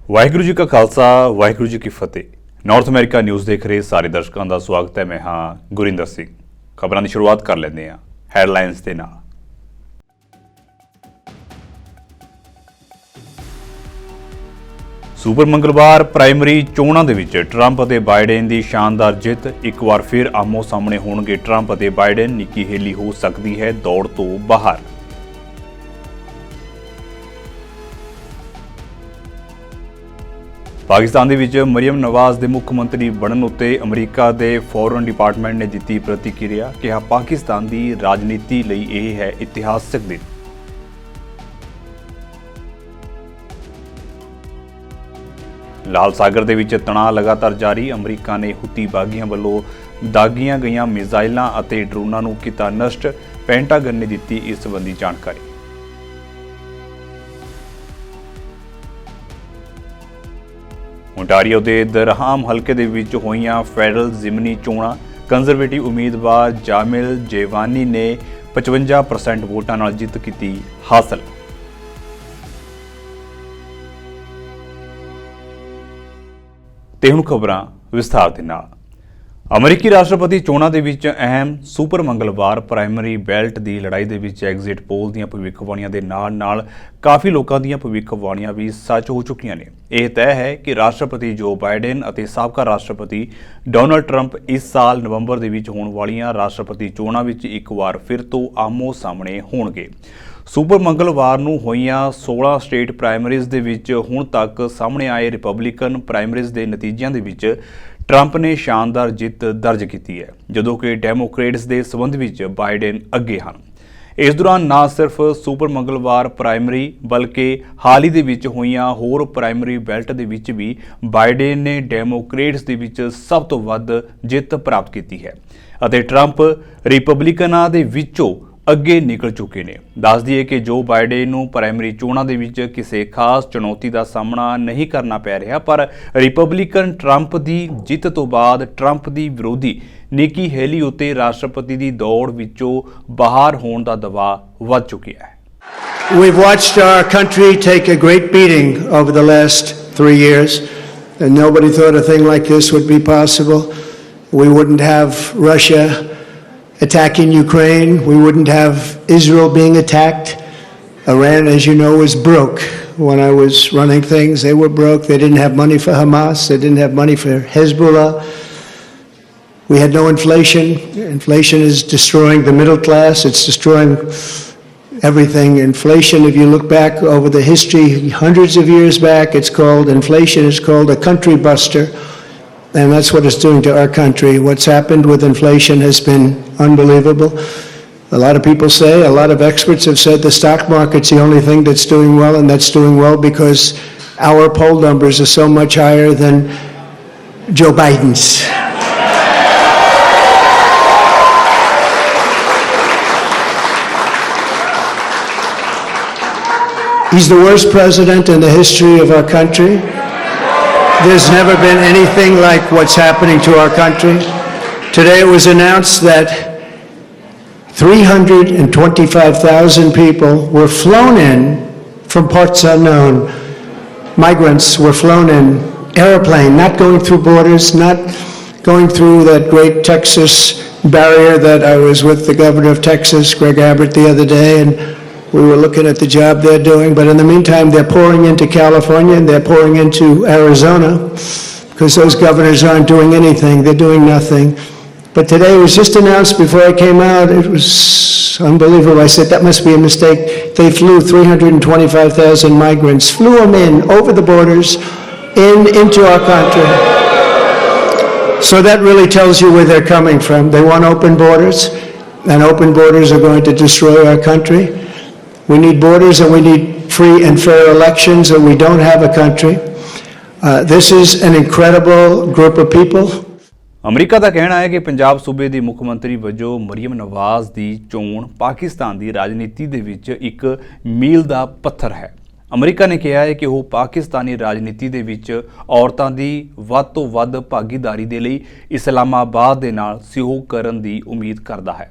ਵਾਹਿਗੁਰੂ जी का खालसा वाहिगुरू जी की फतेह। North America news देख रहे सारे दर्शकों का स्वागत है। मैं हाँ गुरिंदर सिंह। खबरों की शुरुआत कर लेते हैं हैडलाइनस के नाल। सुपर मंगलवार प्राइमरी चोणां दे विच ट्रंप ਅਤੇ ਬਾਈਡਨ ਦੀ शानदार जित। एक बार फिर आमो सामने होणगे ट्रंप ਅਤੇ ਬਾਈਡਨ। निक्की हेली हो सकती है दौड़ तो बाहर। पाकिस्तान दे विच मरियम नवाज दे मुख मंत्री बनन उत्ते अमरीका दे फॉरेन डिपार्टमेंट ने दित्ती प्रतिक्रिया। कहा पाकिस्तान दी राजनीति लई यह है इतिहासक दिन। लाल सागर दे विच तणाव लगातार जारी। अमरीका ने हुती बागियां वल्लों दागियां गईयां मिसाइलां अते ड्रोनां नूं कीता नष्ट। पेंटागन ने दित्ती इस संबंधी जानकारी। ओंटारियो के दरहाम हल्के दे विच होईयां फैडरल जिमनी चोणां। कंजरवेटिव उम्मीदवार जामिल जेवानी ने 55% वोटां नाल जित कीती हासिल। ते हुण खबरां विस्तार दे नाल। अमरीकी राष्ट्रपति चोणां दे विच अहम सुपर मंगलवार प्राइमरी बैल्ट की लड़ाई दे विच एग्जिट पोल दीयां भविष्यवाणियां दे नाल काफ़ी लोकां दीयां भविष्यवाणियां भी सच हो चुकियां ने। यह तय है कि राष्ट्रपति जो बाइडेन अते साबका राष्ट्रपति डोनाल्ड ट्रंप इस साल नवंबर दे विच होण वालीआं राष्ट्रपति चोणां विच एक बार फिर तो आमो सामने होणगे। सुपर मंगलवार नूं होईआं 16 स्टेट प्राइमरीज़ दे विच हुण तक सामने आए रिपबलिकन प्राइमरीज़ दे नतीजिਆਂ दे विच ट्रंप ने शानदार जित दर्ज की है, जदों कि डेमोक्रेट्स के संबंध में बाइडेन अगे हैं। इस दौरान न सिर्फ सुपर मंगलवार प्राइमरी बल्कि हाल ही दे होईयां होर प्राइमरी बैल्ट दे विच भी बाइडेन ने डेमोक्रेट्स दे विच सब तो वध जित प्राप्त की है अते ट्रंप रिपबलिकनां दे विचों अगे निकल चुके हैं। दस दिए कि जो बाइडेन नूं प्राइमरी चोणां दे विच किसी खास चुनौती का सामना नहीं करना पै रहा, पर रिपबलिकन ट्रंप की जित तो बाद ट्रंप की विरोधी निक्की हेली उत्ते राष्ट्रपति की दौड़ विचों बाहर होने का दबाव वध चुका है। We've watched our country take a great beating over the last 3 years, and nobody thought a thing like this would be possible. We wouldn't have Russia attacking Ukraine. We wouldn't have Israel being attacked. Iran, as you know, was broke. When I was running things, they were broke. They didn't have money for Hamas. They didn't have money for Hezbollah. We had no inflation. Inflation is destroying the middle class. It's destroying everything. Inflation, if you look back over the history, hundreds of years back, it's called inflation. It's called a country buster. And that's what it's doing to our country. What's happened with inflation has been unbelievable. A lot of people say, a lot of experts have said the stock market's the only thing that's doing well, and that's doing well because our poll numbers are so much higher than Joe Biden's. He's the worst president in the history of our country. There's never been anything like what's happening to our country. Today it was announced that 325,000 people were flown in from parts unknown. Migrants were flown in airplane, not going through borders, not going through that great Texas barrier that I was with the governor of Texas, Greg Abbott, the other day, and we were looking at the job they're doing. But in the meantime, they're pouring into California and they're pouring into Arizona because those governors aren't doing anything. They're doing nothing. But today it was just announced before I came out. It was unbelievable. I said, that must be a mistake. They flew 325,000 migrants, flew them in over the borders into our country. So that really tells you where they're coming from. They want open borders, and open borders are going to destroy our country. We need borders and we need free and fair elections, and we don't have a country. This is an incredible group of people. ਅਮਰੀਕਾ ਦਾ ਕਹਿਣਾ ਹੈ ਕਿ ਪੰਜਾਬ ਸੂਬੇ ਦੀ ਮੁੱਖ ਮੰਤਰੀ ਵਜੋਂ ਮਰੀਮ ਨਵਾਜ਼ ਦੀ ਚੋਣ ਪਾਕਿਸਤਾਨ ਦੀ ਰਾਜਨੀਤੀ ਦੇ ਵਿੱਚ ਇੱਕ ਮੀਲ ਦਾ ਪੱਥਰ ਹੈ। ਅਮਰੀਕਾ ਨੇ ਕਿਹਾ ਹੈ ਕਿ ਉਹ ਪਾਕਿਸਤਾਨੀ ਰਾਜਨੀਤੀ ਦੇ ਵਿੱਚ ਔਰਤਾਂ ਦੀ ਵੱਧ ਤੋਂ ਵੱਧ ਭਾਗੀਦਾਰੀ ਦੇ ਲਈ ਇਸਲਾਮਾਬਾਦ ਦੇ ਨਾਲ ਸਹਿਯੋਗ ਕਰਨ ਦੀ ਉਮੀਦ ਕਰਦਾ ਹੈ।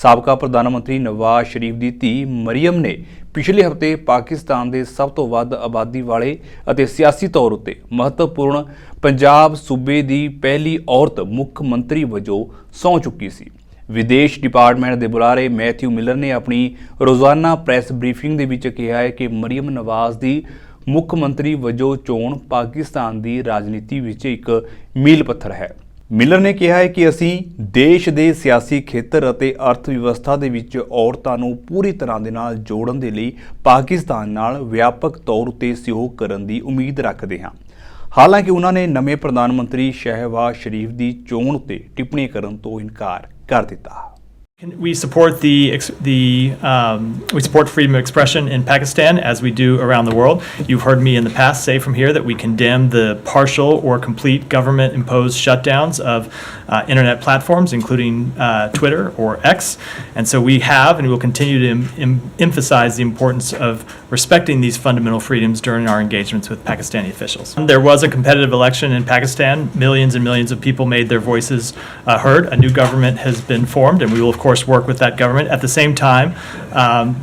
ਸਾਬਕਾ ਪ੍ਰਧਾਨ ਮੰਤਰੀ ਨਵਾਜ਼ ਸ਼ਰੀਫ ਦੀ ਧੀ ਮਰੀਮ ਨੇ ਪਿਛਲੇ ਹਫ਼ਤੇ ਪਾਕਿਸਤਾਨ ਦੇ ਸਭ ਤੋਂ ਵੱਧ ਆਬਾਦੀ ਵਾਲੇ ਅਤੇ ਸਿਆਸੀ ਤੌਰ ਉੱਤੇ ਮਹੱਤਵਪੂਰਨ ਪੰਜਾਬ ਸੂਬੇ ਦੀ ਪਹਿਲੀ ਔਰਤ ਮੁੱਖ ਮੰਤਰੀ ਵਜੋਂ ਸਹੁੰ ਚੁੱਕੀ ਸੀ। ਵਿਦੇਸ਼ ਡਿਪਾਰਟਮੈਂਟ ਦੇ ਬੁਲਾਰੇ ਮੈਥਿਊ ਮਿਲਰ ਨੇ ਆਪਣੀ ਰੋਜ਼ਾਨਾ ਪ੍ਰੈਸ ਬਰੀਫਿੰਗ ਦੇ ਵਿੱਚ ਕਿਹਾ ਹੈ ਕਿ ਮਰੀਮ ਨਵਾਜ਼ ਦੀ ਮੁੱਖ ਮੰਤਰੀ ਵਜੋਂ ਚੋਣ ਪਾਕਿਸਤਾਨ ਦੀ ਰਾਜਨੀਤੀ ਵਿੱਚ ਇੱਕ ਮੀਲ ਪੱਥਰ ਹੈ। ਮਿਲਰ ਨੇ ਕਿਹਾ ਹੈ ਕਿ ਅਸੀਂ ਦੇਸ਼ ਦੇ ਸਿਆਸੀ ਖੇਤਰ ਅਤੇ ਅਰਥ ਵਿਵਸਥਾ ਦੇ ਵਿੱਚ ਔਰਤਾਂ ਨੂੰ ਪੂਰੀ ਤਰ੍ਹਾਂ ਦੇ ਨਾਲ ਜੋੜਨ ਦੇ ਲਈ ਪਾਕਿਸਤਾਨ ਨਾਲ ਵਿਆਪਕ ਤੌਰ ਉੱਤੇ ਸਹਿਯੋਗ ਕਰਨ ਦੀ ਉਮੀਦ ਰੱਖਦੇ ਹਾਂ। ਹਾਲਾਂਕਿ ਉਹਨਾਂ ਨੇ ਨਵੇਂ ਪ੍ਰਧਾਨ ਮੰਤਰੀ ਸ਼ਹਿਬਾਜ਼ ਸ਼ਰੀਫ ਦੀ ਚੋਣ ਉੱਤੇ ਟਿੱਪਣੀ ਕਰਨ ਤੋਂ ਇਨਕਾਰ ਕਰ ਦਿੱਤਾ। We support we support freedom of expression in Pakistan as we do around the world. You've heard me in the past say from here that we condemn the partial or complete government-imposed shutdowns of internet platforms, including Twitter or X. And so we have and will continue to emphasize the importance of respecting these fundamental freedoms during our engagements with Pakistani officials. There was a competitive election in Pakistan. Millions and millions of people made their voices heard. A new government has been formed, and we will of course work with that government. At the same time,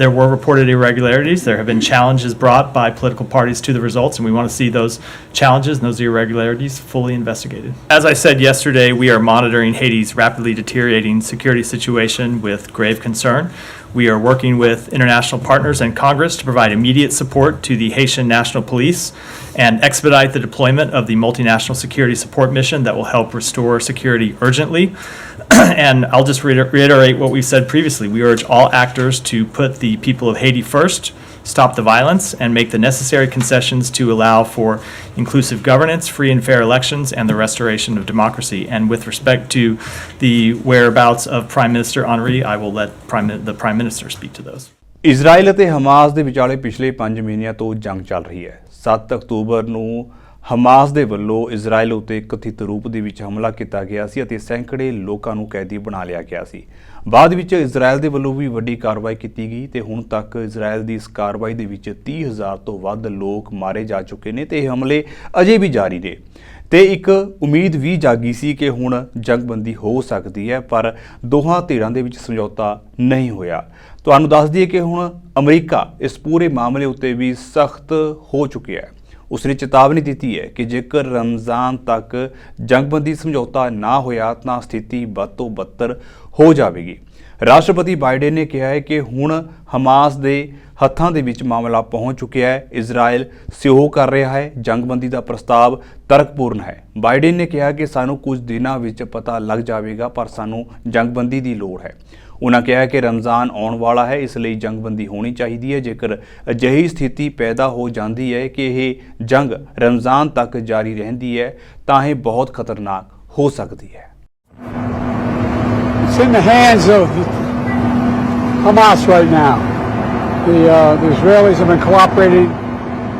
there were reported irregularities. There have been challenges brought by political parties to the results, and we want to see those challenges and those irregularities fully investigated. As I said yesterday, we are monitoring Haiti's rapidly deteriorating security situation with grave concern. We are working with international partners and Congress to provide immediate support to the Haitian National Police and expedite the deployment of the multinational security support mission that will help restore security urgently. And I'll just reiterate what we've said previously. We urge all actors to put the people of Haiti first, stop the violence, and make the necessary concessions to allow for inclusive governance, free and fair elections, and the restoration of democracy. And with respect to the whereabouts of Prime Minister Henri, I will let the Prime Minister speak to those. Israel ਅਤੇ Hamas ਦੇ ਵਿਚਾਲੇ ਪਿਛਲੇ 5 ਮਹੀਨਿਆਂ ਤੋਂ ਜੰਗ ਚੱਲ ਰਹੀ ਹੈ। 7 ਅਕਤੂਬਰ ਨੂੰ ਹਮਾਸ ਦੇ ਵੱਲੋਂ ਇਜ਼ਰਾਈਲ ਉੱਤੇ ਕਥਿਤ ਰੂਪ ਦੇ ਵਿੱਚ ਹਮਲਾ ਕੀਤਾ ਗਿਆ ਸੀ ਅਤੇ ਸੈਂਕੜੇ ਲੋਕਾਂ ਨੂੰ ਕੈਦੀ ਬਣਾ ਲਿਆ ਗਿਆ ਸੀ। ਬਾਅਦ ਵਿੱਚ ਇਜ਼ਰਾਈਲ ਦੇ ਵੱਲੋਂ ਵੀ ਵੱਡੀ ਕਾਰਵਾਈ ਕੀਤੀ ਗਈ ਤੇ ਹੁਣ ਤੱਕ ਇਜ਼ਰਾਈਲ ਦੀ ਇਸ ਕਾਰਵਾਈ ਦੇ ਵਿੱਚ 30,000 ਤੋਂ ਵੱਧ ਲੋਕ ਮਾਰੇ ਜਾ ਚੁੱਕੇ ਨੇ ਤੇ ਇਹ ਹਮਲੇ ਅਜੇ ਵੀ ਜਾਰੀ ਨੇ। ਤੇ ਇੱਕ ਉਮੀਦ ਵੀ ਜਾਗੀ ਸੀ ਕਿ ਹੁਣ ਜੰਗਬੰਦੀ ਹੋ ਸਕਦੀ ਹੈ, ਪਰ ਦੋਹਾਂ ਧਿਰਾਂ ਦੇ ਵਿੱਚ ਸਮਝੌਤਾ ਨਹੀਂ ਹੋਇਆ। ਤੁਹਾਨੂੰ ਦੱਸ ਦਈਏ ਕਿ ਹੁਣ ਅਮਰੀਕਾ ਇਸ ਪੂਰੇ ਮਾਮਲੇ ਉੱਤੇ ਵੀ ਸਖਤ ਹੋ ਚੁੱਕਿਆ ਹੈ। ਉਸਨੇ ਚੇਤਾਵਨੀ ਦਿੱਤੀ ਹੈ ਕਿ ਜੇਕਰ ਰਮਜ਼ਾਨ ਤੱਕ ਜੰਗਬੰਦੀ ਸਮਝੌਤਾ ਨਾ ਹੋਇਆ ਤਾਂ ਸਥਿਤੀ ਵੱਧ ਤੋਂ ਬੱਤਰ ਹੋ ਜਾਵੇਗੀ। ਰਾਸ਼ਟਰਪਤੀ ਬਾਈਡਨ ਨੇ ਕਿਹਾ ਹੈ ਕਿ ਹੁਣ ਹਮਾਸ ਦੇ ਹੱਥਾਂ ਦੇ ਵਿੱਚ ਮਾਮਲਾ ਪਹੁੰਚ ਚੁੱਕਿਆ ਹੈ। ਇਜ਼ਰਾਈਲ ਸਹਿਯੋਗ ਕਰ ਰਿਹਾ ਹੈ। ਜੰਗਬੰਦੀ ਦਾ ਪ੍ਰਸਤਾਵ ਤਰਕਪੂਰਨ ਹੈ। ਬਾਈਡਨ ਨੇ ਕਿਹਾ ਕਿ ਸਾਨੂੰ ਕੁਝ ਦਿਨਾਂ ਵਿੱਚ ਪਤਾ ਲੱਗ ਜਾਵੇਗਾ, ਪਰ ਸਾਨੂੰ ਜੰਗਬੰਦੀ ਦੀ ਲੋੜ ਹੈ। ਉਹਨਾਂ ਕਿਹਾ ਕਿ ਰਮਜ਼ਾਨ ਆਉਣ ਵਾਲਾ ਹੈ, ਇਸ ਲਈ ਜੰਗਬੰਦੀ ਹੋਣੀ ਚਾਹੀਦੀ ਹੈ। ਜੇਕਰ ਅਜਿਹੀ ਸਥਿਤੀ ਪੈਦਾ ਹੋ ਜਾਂਦੀ ਹੈ ਕਿ ਇਹ ਜੰਗ ਰਮਜ਼ਾਨ ਤੱਕ ਜਾਰੀ ਰਹਿੰਦੀ ਹੈ ਤਾਂ ਇਹ ਬਹੁਤ ਖਤਰਨਾਕ ਹੋ ਸਕਦੀ ਹੈ। It's in the hands of Hamas right now. The Israelis have been cooperating.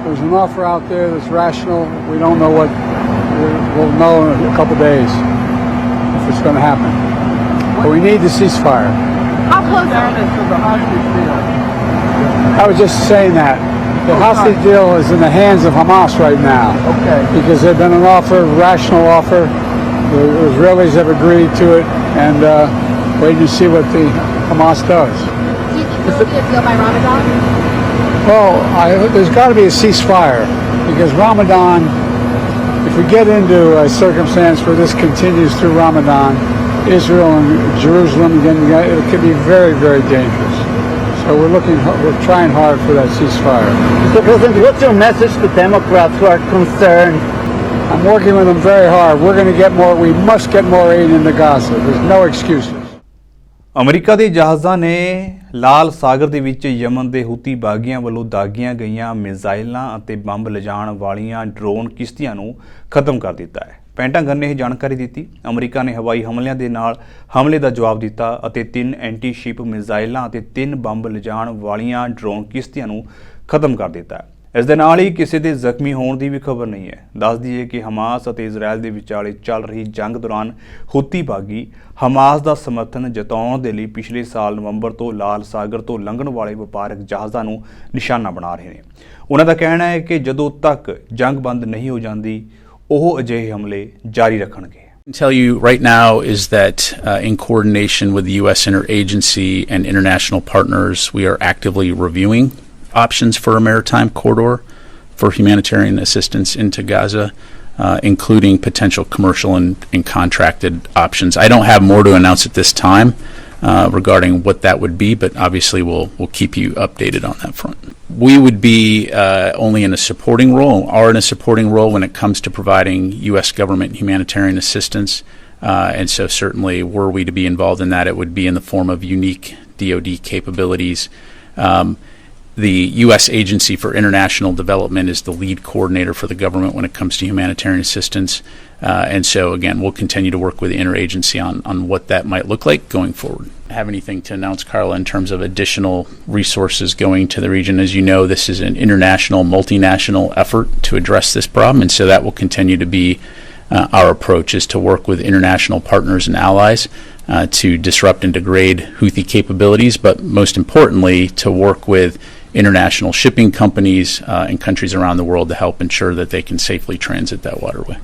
There's an offer out there that's rational. We don't know what. We'll know in a couple days if it's going to happen. But we need the ceasefire. How close are they to the hostage deal? I was just saying that. The hostage deal is in the hands of Hamas right now. Okay. Because there's been an offer, rational offer. The Israelis have agreed to it, and waiting to see what the Hamas does. Do you think there will be a deal by Ramadan? Well, there's got to be a ceasefire, because Ramadan, if we get into a circumstance where this continues through Ramadan, Israel and Jerusalem, it could be very, very dangerous. So we're trying hard for that ceasefire. Mr. President, what's your message to Democrats who are concerned? I'm working with them very hard. We're going to get more, we must get more aid into Gaza. There's no excuses. America ਦੇ ਜਹਾਜ਼ਾਂ ਨੇ ਲਾਲ ਸਾਗਰ ਦੇ ਵਿੱਚ ਯਮਨ ਦੇ ਹੂਤੀ ਬਾਗੀਆਂ ਵੱਲੋਂ ਦਾਗੀਆਂ ਗਈਆਂ ਮਿਜ਼ਾਈਲਾਂ ਅਤੇ bomb ਲਿਜਾਣ ਵਾਲੀਆਂ ਡਰੋਨ ਕਿਸ਼ਤੀਆਂ ਨੂੰ ਖਤਮ ਕਰ ਦਿੱਤਾ ਹੈ। ਪੈਂਟਾਗਨ ਨੇ ਇਹ ਜਾਣਕਾਰੀ ਦਿੱਤੀ। ਅਮਰੀਕਾ ਨੇ ਹਵਾਈ ਹਮਲਿਆਂ ਦੇ ਨਾਲ ਹਮਲੇ ਦਾ ਜਵਾਬ ਦਿੱਤਾ ਅਤੇ 3 ਐਂਟੀ ਸ਼ਿਪ ਮਿਜ਼ਾਈਲਾਂ ਅਤੇ 3 ਬੰਬ ਲਿਜਾਣ ਵਾਲੀਆਂ ਡਰੋਨ ਕਿਸ਼ਤੀਆਂ ਨੂੰ ਖਤਮ ਕਰ ਦਿੱਤਾ ਹੈ। ਇਸ ਦੇ ਨਾਲ ਹੀ ਕਿਸੇ ਦੇ ਜ਼ਖਮੀ ਹੋਣ ਦੀ ਵੀ ਖਬਰ ਨਹੀਂ ਹੈ। ਦੱਸ ਦਈਏ ਕਿ ਹਮਾਸ ਅਤੇ ਇਜ਼ਰਾਈਲ ਦੇ ਵਿਚਾਲੇ ਚੱਲ ਰਹੀ ਜੰਗ ਦੌਰਾਨ ਹੂਤੀ ਬਾਗੀ ਹਮਾਸ ਦਾ ਸਮਰਥਨ ਜਤਾਉਣ ਦੇ ਲਈ ਪਿਛਲੇ ਸਾਲ ਨਵੰਬਰ ਤੋਂ ਲਾਲ ਸਾਗਰ ਤੋਂ ਲੰਘਣ ਵਾਲੇ ਵਪਾਰਕ ਜਹਾਜ਼ਾਂ ਨੂੰ ਨਿਸ਼ਾਨਾ ਬਣਾ ਰਹੇ ਨੇ। ਉਹਨਾਂ ਦਾ ਕਹਿਣਾ ਹੈ ਕਿ ਜਦੋਂ ਤੱਕ ਜੰਗ ਬੰਦ ਨਹੀਂ ਹੋ ਜਾਂਦੀ ਉਹ ਅਜਿਹੇ ਹਮਲੇ ਜਾਰੀ ਰੱਖਣਗੇ। can tell you right now is that in coordination with the U.S. interagency and international partners, we are actively reviewing options for a maritime corridor for humanitarian assistance into Gaza, including potential commercial and contracted options. I don't have more to announce at this time regarding what that would be, but obviously we'll keep you updated on that front. We would be only in a supporting role, are in a supporting role when it comes to providing U.S. government humanitarian assistance. And so certainly were we to be involved in that, it would be in the form of unique DoD capabilities. The U.S. Agency for International Development is the lead coordinator for the government when it comes to humanitarian assistance. And so, again, we'll continue to work with the interagency on what that might look like going forward. I have anything to announce, Carla, in terms of additional resources going to the region. As you know, this is an international, multinational effort to address this problem, and so that will continue to be our approach, is to work with international partners and allies to disrupt and degrade Houthi capabilities, but most importantly, to work with international shipping companies and countries around the world to help ensure that they can safely transit that waterway.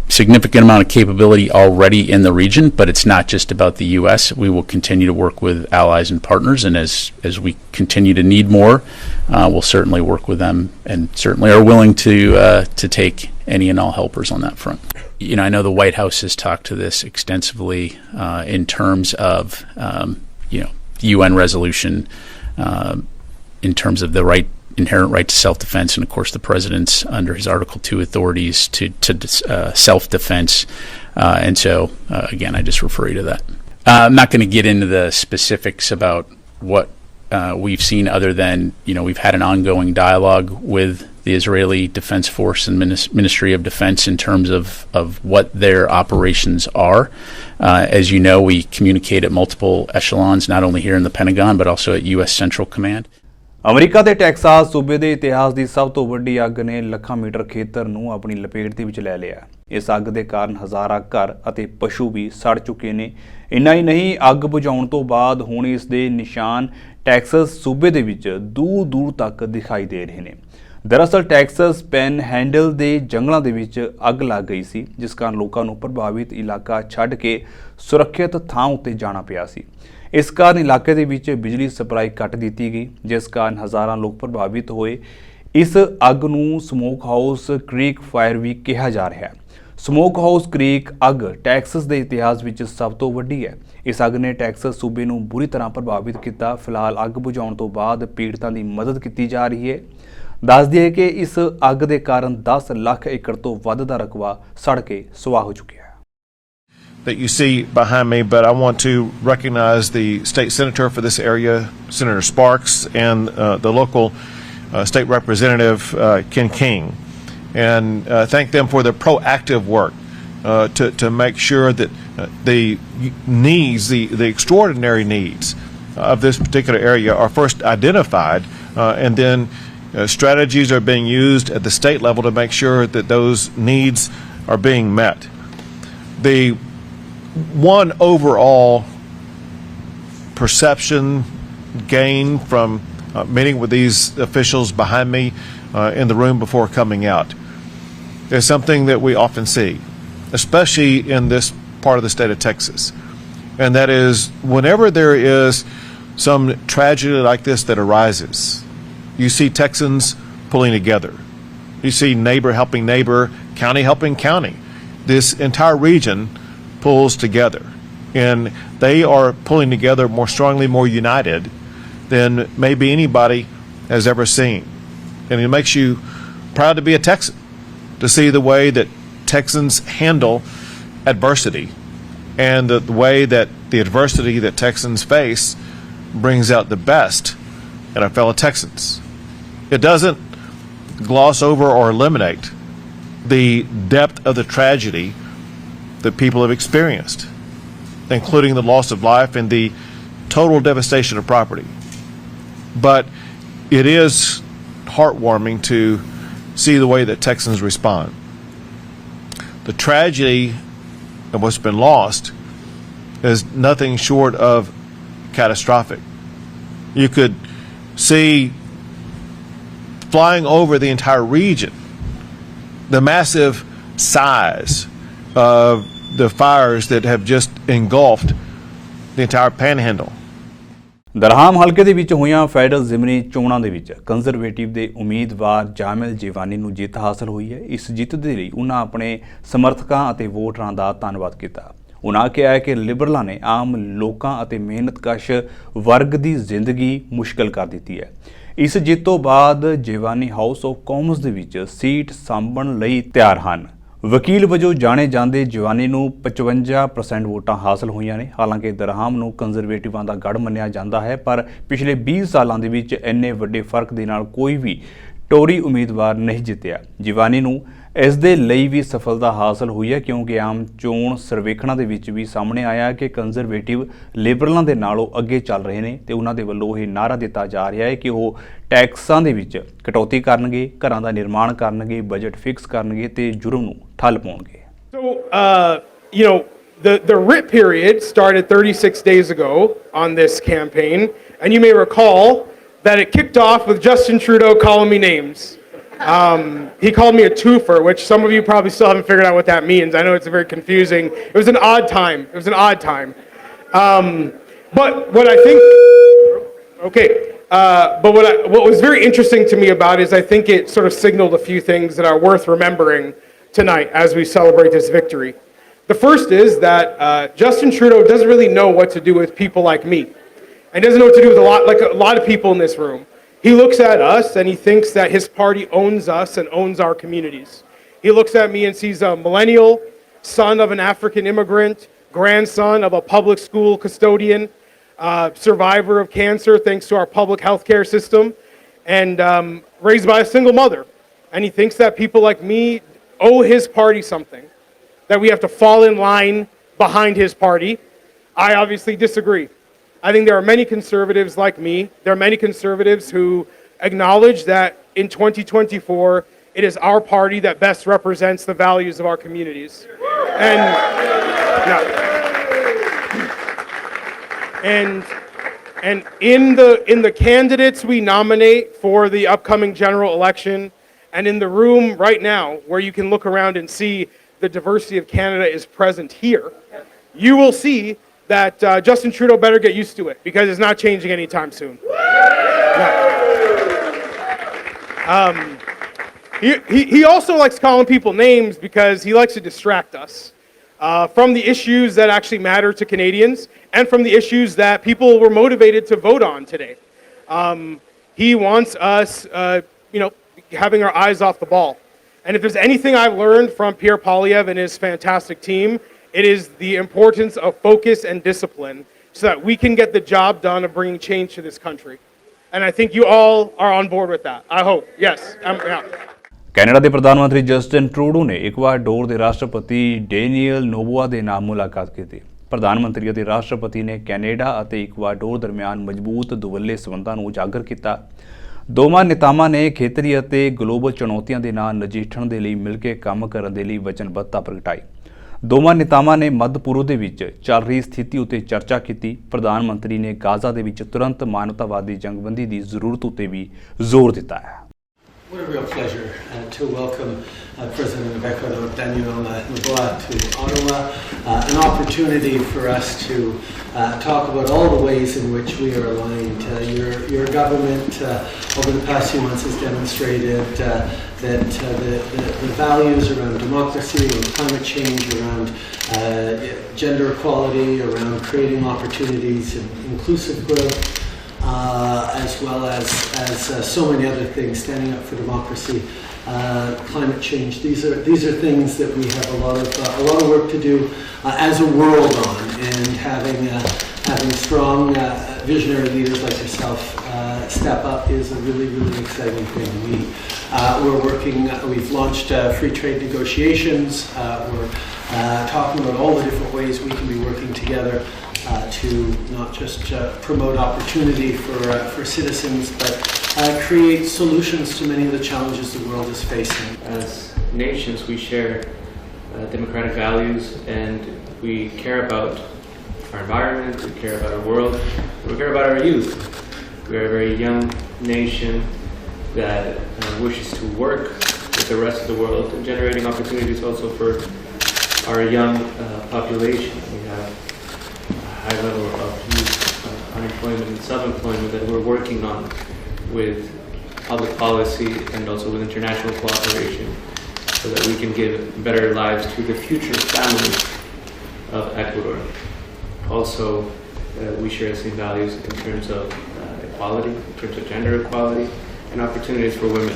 Significant amount of capability already in the region, but it's not just about the U.S. We will continue to work with allies and partners, and as we continue to need more, we'll certainly work with them, and certainly are willing to take any and all helpers on that front. You know, I know the White House has talked to this extensively in terms of UN resolution, in terms of the inherent right to self-defense, and of course the president's under his Article 2 authorities to self-defense, and so again I just refer you to that. I'm not going to get into the specifics about what we've seen, other than we've had an ongoing dialogue with the Israeli Defense Force and Ministry of Defense in terms of what their operations are. As you know, we communicate at multiple echelons, not only here in the Pentagon but also at U.S. Central Command. America ਦੇ Texas ਸੂਬੇ ਦੇ ਇਤਿਹਾਸ ਦੀ ਸਭ ਤੋਂ ਵੱਡੀ ਅੱਗ ਨੇ ਲੱਖਾਂ ਮੀਟਰ ਖੇਤਰ ਨੂੰ ਆਪਣੀ ਲਪੇਟ ਦੇ ਵਿੱਚ ਲੈ ਲਿਆ। ਇਸ ਅੱਗ ਦੇ ਕਾਰਨ ਹਜ਼ਾਰਾਂ ਘਰ ਅਤੇ ਪਸ਼ੂ ਵੀ ਸੜ ਚੁੱਕੇ ਨੇ। ਇੰਨਾ ਹੀ ਨਹੀਂ, ਅੱਗ ਬੁਝਾਉਣ ਤੋਂ ਬਾਅਦ ਹੁਣ ਇਸ ਦੇ ਨਿਸ਼ਾਨ ਟੈਕਸਸ ਸੂਬੇ ਦੇ ਵਿੱਚ ਦੂਰ ਦੂਰ ਤੱਕ ਦਿਖਾਈ ਦੇ ਰਹੇ ਨੇ। ਦਰਅਸਲ ਟੈਕਸਸ ਪੈਨ ਹੈਂਡਲ ਦੇ ਜੰਗਲਾਂ ਦੇ ਵਿੱਚ ਅੱਗ ਲੱਗ ਗਈ ਸੀ, ਜਿਸ ਕਾਰਨ ਲੋਕਾਂ ਨੂੰ ਪ੍ਰਭਾਵਿਤ ਇਲਾਕਾ ਛੱਡ ਕੇ ਸੁਰੱਖਿਅਤ ਥਾਂ ਉੱਤੇ ਜਾਣਾ ਪਿਆ ਸੀ। ਇਸ ਕਾਰਨ ਇਲਾਕੇ ਦੇ ਵਿੱਚ ਬਿਜਲੀ ਸਪਲਾਈ ਕੱਟ ਦਿੱਤੀ ਗਈ, ਜਿਸ ਕਾਰਨ ਹਜ਼ਾਰਾਂ ਲੋਕ ਪ੍ਰਭਾਵਿਤ ਹੋਏ। ਇਸ ਅੱਗ ਨੂੰ ਸਮੋਕ ਹਾਊਸ ਕ੍ਰੀਕ ਫਾਇਰ ਵੀ ਕਿਹਾ ਜਾ ਰਿਹਾ ਹੈ। ਸਮੋਕ ਹਾਊਸ ਕ੍ਰੀਕ ਅੱਗ ਟੈਕਸਸ ਦੇ ਇਤਿਹਾਸ ਵਿੱਚ ਸਭ ਤੋਂ ਵੱਡੀ ਹੈ। ਇਸ ਅੱਗ ਨੇ ਟੈਕਸਸ ਸੂਬੇ ਨੂੰ ਬੁਰੀ ਤਰ੍ਹਾਂ ਪ੍ਰਭਾਵਿਤ ਕੀਤਾ। ਫਿਲਹਾਲ ਅੱਗ ਬੁਝਾਉਣ ਤੋਂ ਬਾਅਦ ਪੀੜਤਾਂ ਦੀ ਮਦਦ ਕੀਤੀ ਜਾ ਰਹੀ ਹੈ। ਦੱਸ ਦਈਏ ਕਿ ਇਸ ਅੱਗ ਦੇ ਕਾਰਨ 10 ਲੱਖ ਏਕੜ ਤੋਂ ਵੱਧ ਦਾ ਰਕਬਾ ਸੜ ਕੇ ਸੁਆਹ ਹੋ ਚੁੱਕਿਆ ਹੈ। That you see behind me, but I want to recognize the state senator for this area, Senator Sparks, and the local state representative, Ken King, and thank them for their proactive work to make sure that the needs, the extraordinary needs of this particular area are first identified, and then strategies are being used at the state level to make sure that those needs are being met. The one overall perception gain from meeting with these officials behind me in the room before coming out is something that we often see, especially in this part of the state of Texas, and that is whenever there is some tragedy like this that arises, you see Texans pulling together. You see neighbor helping neighbor, county helping county. This entire region pulls together, and they are pulling together more strongly, more united than maybe anybody has ever seen. And it makes you proud to be a Texan, to see the way that Texans handle adversity, and the way that the adversity that Texans face brings out the best in our fellow Texans. It doesn't gloss over or eliminate the depth of the tragedy that people have experienced, including the loss of life and the total devastation of property. But it is heartwarming to see the way that Texans respond. The tragedy of what's been lost is nothing short of catastrophic. You could see flying over the entire region the massive size of the fires that have just engulfed the entire panhandle. ਦਰਹਾਮ ਹਲਕੇ ਦੇ ਵਿੱਚ ਹੋਈਆਂ federal ਜ਼ਿਮਨੀ ਚੋਣਾਂ ਦੇ ਵਿੱਚ conservative ਦੇ ਉਮੀਦਵਾਰ ਜਾਮਿਲ ਜੀਵਾਨੀ ਨੂੰ ਜਿੱਤ ਹਾਸਲ ਹੋਈ ਹੈ। ਇਸ ਜਿੱਤ ਦੇ ਲਈ ਉਹਨਾਂ ਆਪਣੇ ਸਮਰਥਕਾਂ ਅਤੇ ਵੋਟਰਾਂ ਦਾ ਧੰਨਵਾਦ ਕੀਤਾ। ਉਹਨਾਂ ਕਿਹਾ ਕਿ ਲਿਬਰਲਾਂ ਨੇ ਆਮ ਲੋਕਾਂ ਅਤੇ ਮਿਹਨਤਕਸ਼ ਵਰਗ ਦੀ ਜ਼ਿੰਦਗੀ ਮੁਸ਼ਕਲ ਕਰ ਦਿੱਤੀ ਹੈ। ਇਸ ਜਿੱਤ ਤੋਂ ਬਾਅਦ ਜੀਵਾਨੀ ਹਾਊਸ ਆਫ ਕਾਮਨਸ ਦੇ ਵਿੱਚ ਸੀਟ ਸਾਂਭਣ ਲਈ ਤਿਆਰ ਹਨ। ਵਕੀਲ ਵਜੋਂ ਜਾਣੇ ਜਾਂਦੇ ਜੀਵਾਨੀ ਨੂੰ 55% ਵੋਟਾਂ ਹਾਸਲ ਹੋਈਆਂ ਨੇ। ਹਾਲਾਂਕਿ ਦਰਹਾਮ ਨੂੰ ਕੰਜ਼ਰਵੇਟਿਵਾਂ ਦਾ ਗੜ੍ਹ ਮੰਨਿਆ ਜਾਂਦਾ ਹੈ, ਪਰ ਪਿਛਲੇ 20 ਸਾਲਾਂ ਦੇ ਵਿੱਚ ਇੰਨੇ ਵੱਡੇ ਫਰਕ ਦੇ ਨਾਲ ਕੋਈ ਵੀ ਟੋਰੀ ਉਮੀਦਵਾਰ ਨਹੀਂ ਜਿੱਤਿਆ। ਜੀਵਾਨੀ ਨੂੰ ਇਸ ਦੇ ਲਈ ਵੀ ਸਫਲਤਾ ਹਾਸਲ ਹੋਈ ਹੈ, ਕਿਉਂਕਿ ਆਮ ਚੋਣ ਸਰਵੇਖਣਾਂ ਦੇ ਵਿੱਚ ਵੀ ਸਾਹਮਣੇ ਆਇਆ ਕਿ ਕੰਜ਼ਰਵੇਟਿਵ ਲਿਬਰਲਾਂ ਦੇ ਨਾਲੋਂ ਅੱਗੇ ਚੱਲ ਰਹੇ ਨੇ ਤੇ ਉਹਨਾਂ ਦੇ ਵੱਲੋਂ ਇਹ ਨਾਅਰਾ ਦਿੱਤਾ ਜਾ ਰਿਹਾ ਹੈ ਕਿ ਉਹ ਟੈਕਸਾਂ ਦੇ ਵਿੱਚ ਕਟੌਤੀ ਕਰਨਗੇ, ਘਰਾਂ ਦਾ ਨਿਰਮਾਣ ਕਰਨਗੇ, ਬਜਟ ਫਿਕਸ ਕਰਨਗੇ ਤੇ ਜੁਰਮ ਨੂੰ ਠੱਲ ਪਾਉਣਗੇ। So, the writ period started 36 days ago on this campaign, and you may recall that it kicked off with Justin Trudeau calling me names. He called me a twofer, which some of you probably still haven't figured out what that means. I know it's very confusing. It was an odd time. But what I think, but what was very interesting to me about it is I think it sort of signaled a few things that are worth remembering tonight as we celebrate this victory. The first is that Justin Trudeau doesn't really know what to do with people like me. And doesn't know what to do with a lot of people in this room. He looks at us and he thinks that his party owns us and owns our communities. He looks at me and sees a millennial, son of an African immigrant, grandson of a public school custodian, survivor of cancer thanks to our public healthcare system, and raised by a single mother. And he thinks that people like me owe his party something, that we have to fall in line behind his party. I obviously disagree. I think there are many conservatives like me. There are many conservatives who acknowledge that in 2024, it is our party that best represents the values of our communities. And in the candidates we nominate for the upcoming general election, and in the room right now where you can look around and see the diversity of Canada is present here, you will see that Justin Trudeau better get used to it, because it's not changing anytime soon. No. He also likes calling people names because he likes to distract us from the issues that actually matter to Canadians and from the issues that people were motivated to vote on today. He wants us, having our eyes off the ball. And if there's anything I've learned from Pierre Poilievre and his fantastic team, it is the importance of focus and discipline so that we can get the job done of bringing change to this country. And I think you all are on board with that. I hope. Yes. Canada ਦੇ ਪ੍ਰਧਾਨ ਮੰਤਰੀ Justin Trudeau ਨੇ Ecuador ਦੇ ਰਾਸ਼ਟਰਪਤੀ Daniel ਨੋਬੋਆ ਦੇ ਨਾਲ ਮੁਲਾਕਾਤ ਕੀਤੀ। ਪ੍ਰਧਾਨ ਮੰਤਰੀ ਅਤੇ ਰਾਸ਼ਟਰਪਤੀ ਨੇ ਕੈਨੇਡਾ ਅਤੇ ਇਕਵਾਡੋਰ ਦਰਮਿਆਨ ਮਜ਼ਬੂਤ ਦੁਵੱਲੇ ਸੰਬੰਧਾਂ ਨੂੰ ਉਜਾਗਰ ਕੀਤਾ। ਦੋਵਾਂ ਨੇਤਾਵਾਂ ਨੇ ਖੇਤਰੀ ਅਤੇ ਗਲੋਬਲ ਚੁਣੌਤੀਆਂ ਦੇ ਨਾਲ ਨਜਿੱਠਣ ਦੇ ਲਈ ਮਿਲ ਕੇ ਕੰਮ ਕਰਨ ਦੇ ਲਈ ਵਚਨਬੱਧਤਾ ਪ੍ਰਗਟਾਈ। ਦੋਵਾਂ ਨੇਤਾਵਾਂ ਨੇ ਮੱਧ ਪੂਰਬ ਦੇ ਵਿੱਚ ਚੱਲ ਰਹੀ ਸਥਿਤੀ ਉੱਤੇ ਚਰਚਾ ਕੀਤੀ। ਪ੍ਰਧਾਨ ਮੰਤਰੀ ਨੇ ਗਾਜ਼ਾ ਦੇ ਵਿੱਚ ਤੁਰੰਤ ਮਾਨਵਤਾਵਾਦੀ ਜੰਗਬੰਦੀ ਦੀ ਜ਼ਰੂਰਤ ਉੱਤੇ ਵੀ ਜ਼ੋਰ ਦਿੱਤਾ ਹੈ। What a real pleasure to welcome President of Ecuador, Daniel Noboa, to Ottawa. An opportunity for us to talk about all the ways in which we are aligned. Your government over the past few months has demonstrated that the values around democracy, around climate change, around gender equality, around creating opportunities and inclusive growth, as well as so many other things, standing up for democracy, climate change. These are things that we have a lot of work to do as a world on, and having strong visionary leaders like yourself step up is a really, really exciting thing. We've launched free trade negotiations. We're talking about all the different ways we can be working together to not just promote opportunity for citizens, but create solutions to many of the challenges the world is facing. As nations, we share democratic values, and we care about our environment, we care about our world, we care about our youth. We are a very young nation that wishes to work with the rest of the world, and generating opportunities also for our young population. We have a high level of youth unemployment and sub-employment that we're working on with public policy and also with international cooperation so that we can give better lives to the future families of Ecuador. Also, we share the same values in terms of equality, in terms of gender equality, and opportunities for women.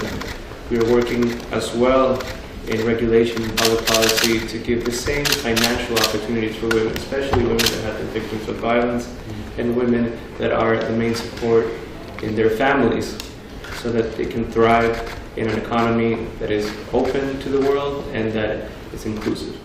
We are working as well in regulation and public policy to give the same financial opportunities for women, especially women that have been victims of violence and women that are the main support in their families so that they can thrive in an economy that is open to the world and that is inclusive.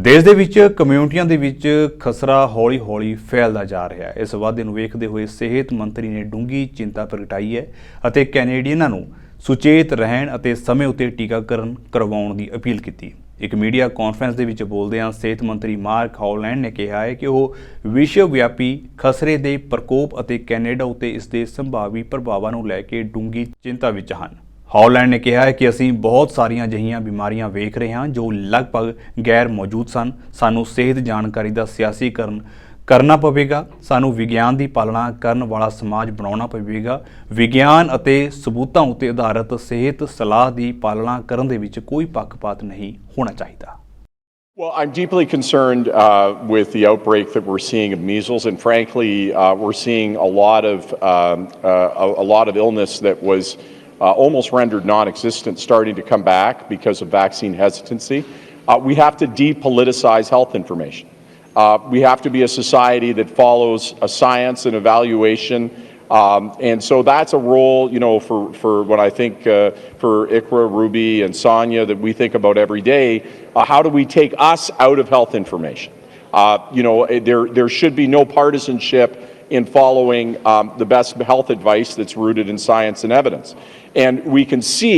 ਦੇਸ਼ ਦੇ ਵਿੱਚ ਕਮਿਊਨਿਟੀਆਂ ਦੇ ਵਿੱਚ ਖਸਰਾ ਹੌਲੀ-ਹੌਲੀ ਫੈਲਦਾ ਜਾ ਰਿਹਾ ਹੈ। ਇਸ ਵਾਧੇ ਨੂੰ ਵੇਖਦੇ ਹੋਏ ਸਿਹਤ ਮੰਤਰੀ ਨੇ ਡੂੰਘੀ ਚਿੰਤਾ ਪ੍ਰਗਟਾਈ ਹੈ ਅਤੇ ਕੈਨੇਡੀਅਨਾਂ ਨੂੰ ਸੁਚੇਤ ਰਹਿਣ ਅਤੇ ਸਮੇਂ ਉੱਤੇ ਟੀਕਾਕਰਨ ਕਰਵਾਉਣ ਦੀ ਅਪੀਲ ਕੀਤੀ। ਇੱਕ ਮੀਡੀਆ ਕਾਨਫਰੰਸ ਦੇ ਵਿੱਚ ਬੋਲਦਿਆਂ ਸਿਹਤ ਮੰਤਰੀ ਮਾਰਕ ਹੌਲੈਂਡ ਨੇ ਕਿਹਾ ਹੈ ਕਿ ਉਹ ਵਿਸ਼ਵ ਵਿਆਪੀ ਖਸਰੇ ਦੇ ਪ੍ਰਕੋਪ ਅਤੇ ਕੈਨੇਡਾ ਉੱਤੇ ਇਸ ਦੇ ਸੰਭਾਵੀ ਪ੍ਰਭਾਵਾਂ ਨੂੰ ਲੈ ਕੇ ਡੂੰਘੀ ਚਿੰਤਾ ਵਿੱਚ ਹਨ। ਹੌਲੈਂਡ ਨੇ ਕਿਹਾ ਹੈ ਕਿ ਅਸੀਂ ਬਹੁਤ ਸਾਰੀਆਂ ਅਜਿਹੀਆਂ ਬਿਮਾਰੀਆਂ ਵੇਖ ਰਹੇ ਹਾਂ ਜੋ ਲਗਭਗ ਗੈਰ ਮੌਜੂਦ ਸਨ। ਸਾਨੂੰ ਸਿਹਤ ਜਾਣਕਾਰੀ ਦਾ ਸਿਆਸੀਕਰਨ ਕਰਨਾ ਪਵੇਗਾ। ਸਾਨੂੰ ਵਿਗਿਆਨ ਦੀ ਪਾਲਣਾ ਕਰਨ ਵਾਲਾ ਸਮਾਜ ਬਣਾਉਣਾ ਪਵੇਗਾ। ਵਿਗਿਆਨ ਅਤੇ ਸਬੂਤਾਂ ਉੱਤੇ ਆਧਾਰਿਤ ਸਿਹਤ ਸਲਾਹ ਦੀ ਪਾਲਣਾ ਕਰਨ ਦੇ ਵਿੱਚ ਕੋਈ ਪੱਖਪਾਤ ਨਹੀਂ ਹੋਣਾ ਚਾਹੀਦਾ। Well, I'm deeply concerned with the outbreak that we're seeing of measles, and frankly, we're seeing a lot of illness that was almost rendered non-existent starting to come back because of vaccine hesitancy. We have to depoliticize health information. We have to be a society that follows a science and evaluation. And so that's a role, you know, for what I think for Ikra, Ruby, and Sonia that we think about every day. How do we take us out of health information? You know, there should be no partisanship in following the best health advice that's rooted in science and evidence. And we can see,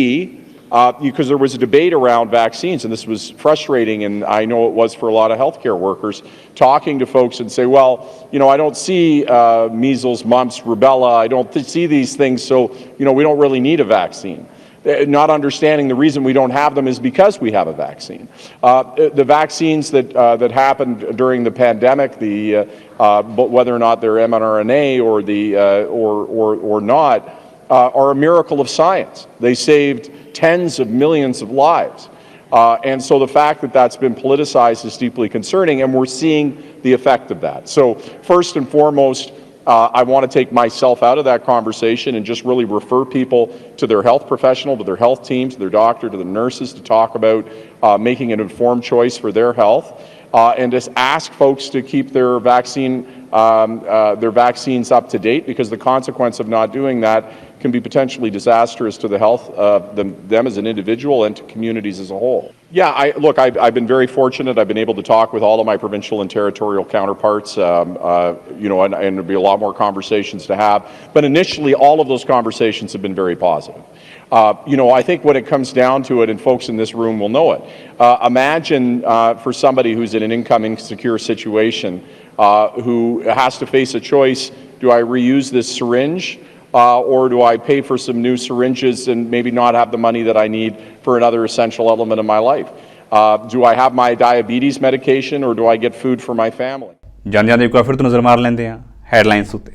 because there was a debate around vaccines, and this was frustrating, and I know it was for a lot of healthcare workers, talking to folks and say, well, you know, I don't see measles, mumps, rubella, I don't see these things, so, you know, we don't really need a vaccine. Not understanding the reason we don't have them is because we have a vaccine. The vaccines that happened during the pandemic, but whether or not they're mRNA or not, are a miracle of science. They saved tens of millions of lives. And so the fact that that's been politicized is deeply concerning, and we're seeing the effect of that. So first and foremost, I want to take myself out of that conversation and just really refer people to their health professional, to their health teams, to their doctor, to the nurses to talk about making an informed choice for their health. And just ask folks to keep their vaccines up to date, because the consequence of not doing that can be potentially disastrous to the health of them as an individual and to communities as a whole. Yeah, look, I've been very fortunate. I've been able to talk with all of my provincial and territorial counterparts, you know, and there'll be a lot more conversations to have. But initially, all of those conversations have been very positive. You know, I think when it comes down to it, and folks in this room will know it, imagine for somebody who's in an income insecure situation, who has to face a choice: do I reuse this syringe? Or do I pay for some new syringes and maybe not have the money that I need for another essential element of my life? Do I have my diabetes medication, or do I get food for my family? ਜਾਂਦਿਆਂ ਦੇ ਇੱਕ ਵਾਰ ਫਿਰ ਤੋਂ ਨਜ਼ਰ ਮਾਰ ਲੈਂਦੇ ਹਾਂ headlines ਉੱਤੇ।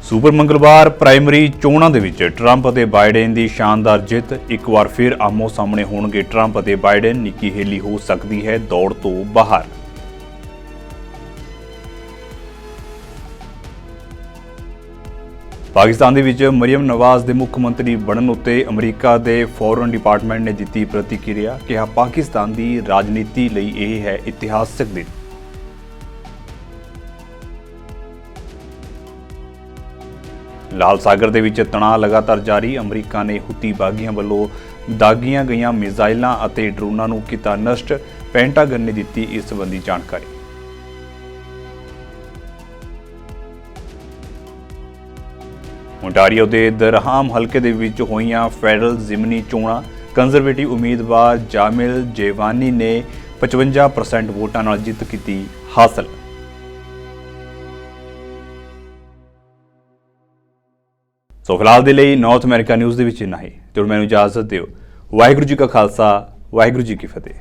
ਸੁਪਰ ਮੰਗਲਵਾਰ ਪ੍ਰਾਇਮਰੀ ਚੋਣਾਂ ਦੇ ਵਿੱਚ ਟਰੰਪ ਅਤੇ ਬਾਈਡਨ ਦੀ ਸ਼ਾਨਦਾਰ ਜਿੱਤ। ਇੱਕ ਵਾਰ ਫਿਰ ਆਮੋ ਸਾਹਮਣੇ ਹੋਣਗੇ ਟਰੰਪ ਅਤੇ ਬਾਈਡਨ। ਨਿੱਕੀ ਹੇਲੀ ਹੋ ਸਕਦੀ ਹੈ ਦੌੜ ਤੋਂ ਬਾਹਰ। ਪਾਕਿਸਤਾਨ ਦੇ ਵਿੱਚ ਮਰੀਮ ਨਵਾਜ਼ ਦੇ ਮੁੱਖ ਮੰਤਰੀ ਬਣਨ ਉੱਤੇ ਅਮਰੀਕਾ ਦੇ ਫੋਰਨ ਡਿਪਾਰਟਮੈਂਟ ਨੇ ਦਿੱਤੀ ਪ੍ਰਤੀਕਿਰਿਆ। ਕਿਹਾ ਪਾਕਿਸਤਾਨ ਦੀ ਰਾਜਨੀਤੀ ਲਈ ਇਹ ਹੈ ਇਤਿਹਾਸਕ ਦਿਨ। ਲਾਲ ਸਾਗਰ ਦੇ ਵਿੱਚ ਤਣਾਅ ਲਗਾਤਾਰ ਜਾਰੀ। ਅਮਰੀਕਾ ਨੇ ਹੁਤੀ ਬਾਗੀਆਂ ਵੱਲੋਂ ਦਾਗੀਆਂ ਗਈਆਂ ਮਿਜ਼ਾਈਲਾਂ ਅਤੇ ਡਰੋਨਾਂ ਨੂੰ ਕੀਤਾ ਨਸ਼ਟ। ਪੈਂਟਾਗਨ ਨੇ ਦਿੱਤੀ ਇਸ ਸੰਬੰਧੀ ਜਾਣਕਾਰੀ। ਓਨਟਾਰੀਓ ਦੇ ਦਰਹਾਮ ਹਲਕੇ ਦੇ ਵਿੱਚ ਹੋਈਆਂ ਫੈਡਰਲ ਜ਼ਿਮਨੀ ਚੋਣਾਂ। ਕੰਜ਼ਰਵੇਟਿਵ ਉਮੀਦਵਾਰ ਜਾਮਿਲ ਜੇਵਾਨੀ ਨੇ 55% ਵੋਟਾਂ ਨਾਲ ਜਿੱਤ ਕੀਤੀ ਹਾਸਲ। ਸੋ ਫਿਲਹਾਲ ਦੇ ਲਈ ਨਾਰਥ ਅਮਰੀਕਾ ਨਿਊਜ਼ ਦੇ ਵਿੱਚ ਇੰਨਾ ਹੀ। ਤੇ ਹੁਣ ਮੈਨੂੰ ਇਜਾਜ਼ਤ ਦਿਓ। ਵਾਹਿਗੁਰੂ ਜੀ ਕਾ ਖਾਲਸਾ, ਵਾਹਿਗੁਰੂ ਜੀ ਕੀ ਫਤਿਹ।